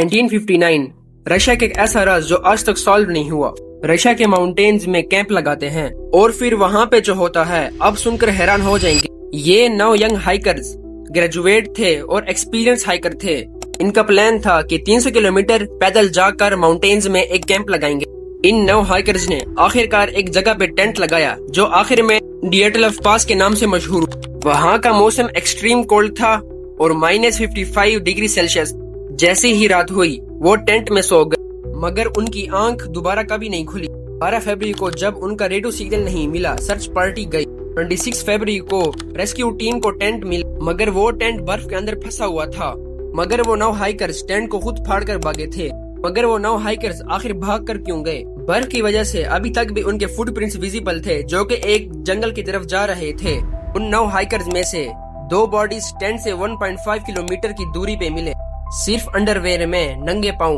1959 Russia का एक ऐसा राज जो आज तक सॉल्व नहीं हुआ। रशिया के माउंटेन्स में कैंप लगाते हैं और फिर वहाँ पे जो होता है अब सुनकर हैरान हो जाएंगे। ये 9 यंग हाइकर्स ग्रेजुएट थे और एक्सपीरियंस हाइकर थे। इनका प्लान था कि 300 किलोमीटर पैदल जाकर माउंटेन्स में एक कैंप लगाएंगे। इन 9 हाइकर्स ने आखिरकार एक जगह पे टेंट लगाया जो आखिर में डिएटलफ पास के नाम से मशहूर। वहाँ का मौसम एक्सट्रीम कोल्ड था और -55 डिग्री सेल्सियस। जैसे ही रात हुई वो टेंट में सो गए, मगर उनकी आंख दोबारा कभी नहीं खुली। 12 फरवरी को जब उनका रेडियो सिग्नल नहीं मिला, सर्च पार्टी गई। 26 फरवरी को रेस्क्यू टीम को टेंट मिला, मगर वो टेंट बर्फ के अंदर फंसा हुआ था। मगर वो 9 हाइकर्स टेंट को खुद फाड़ कर भागे थे। मगर वो 9 हाइकर्स आखिर भाग कर क्यों गए? बर्फ की वजह से अभी तक भी उनके फुटप्रिंट्स विजिबल थे जो कि एक जंगल की तरफ जा रहे थे। उन 9 हाइकर्स में से 2 बॉडीज टेंट से 1.5 किलोमीटर की दूरी पे मिले, सिर्फ अंडरवेयर में नंगे पांव।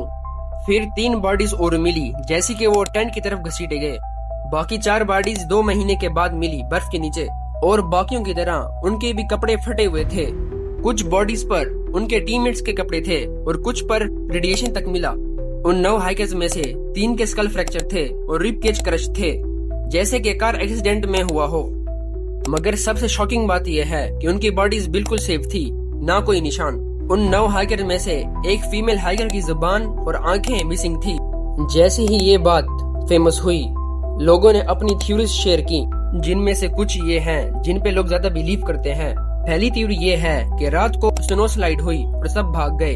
फिर 3 बॉडीज और मिली जैसे कि वो टेंट की तरफ घसीटे गए। बाकी 4 बॉडीज 2 महीने के बाद मिली बर्फ के नीचे, और बाकियों की तरह उनके भी कपड़े फटे हुए थे। कुछ बॉडीज पर उनके टीममेट्स के कपड़े थे और कुछ पर रेडिएशन तक मिला। उन 9 हाइकर्स में से 3 के स्कल फ्रैक्चर थे और रिब केज क्रश थे, जैसे कि कार एक्सीडेंट में हुआ हो। मगर सबसे शॉकिंग बात यह है कि उनकी बॉडीज बिल्कुल सेफ थी, ना कोई निशान। उन 9 हाइकर में से एक फीमेल हाइकर की जुबान और आंखें मिसिंग थी। जैसे ही ये बात फेमस हुई, लोगों ने अपनी थ्योरीज शेयर की, जिनमें से कुछ ये हैं जिन पे लोग ज्यादा बिलीव करते हैं। पहली थ्योरी ये है कि रात को स्नो स्लाइड हुई और सब भाग गए।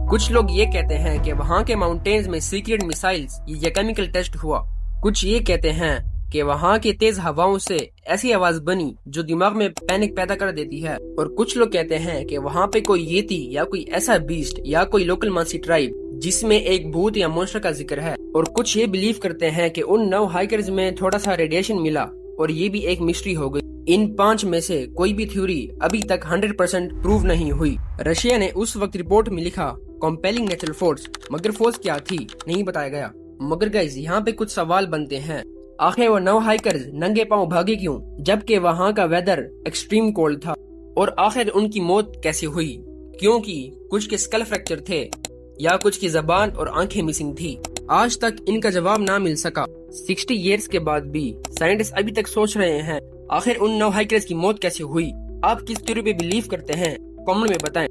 कुछ लोग ये कहते हैं कि वहाँ के माउंटेन्स में सीक्रेट मिसाइल्स या केमिकल टेस्ट हुआ। कुछ ये कहते हैं कि वहाँ की तेज हवाओं से ऐसी आवाज बनी जो दिमाग में पैनिक पैदा कर देती है। और कुछ लोग कहते हैं कि वहाँ पे कोई येती या कोई ऐसा बीस्ट या कोई लोकल मानसी ट्राइब जिसमें एक भूत या मॉन्स्टर का जिक्र है। और कुछ ये बिलीव करते हैं कि उन 9 हाइकर्स में थोड़ा सा रेडिएशन मिला और ये भी एक मिस्ट्री हो गई। इन 5 में से कोई भी थ्योरी अभी तक 100% प्रूव नहीं हुई। रशिया ने उस वक्त रिपोर्ट में लिखा कंपेलिंग नेचुरल फोर्स, मगर फोर्स क्या थी नहीं बताया गया। मगर गाइस यहाँ पे कुछ सवाल बनते हैं। आखिर वो 9 हाइकर्स नंगे पांव भागे क्यों, जबकि वहाँ का वेदर एक्सट्रीम कोल्ड था? और आखिर उनकी मौत कैसे हुई? क्योंकि कुछ के स्कल फ्रैक्चर थे या कुछ की जबान और आंखें मिसिंग थी। आज तक इनका जवाब ना मिल सका। 60 इयर्स के बाद भी साइंटिस्ट अभी तक सोच रहे हैं आखिर उन 9 हाइकर्स की मौत कैसे हुई। आप किस थ्योरी पे बिलीव करते हैं? कमेंट में बताएं।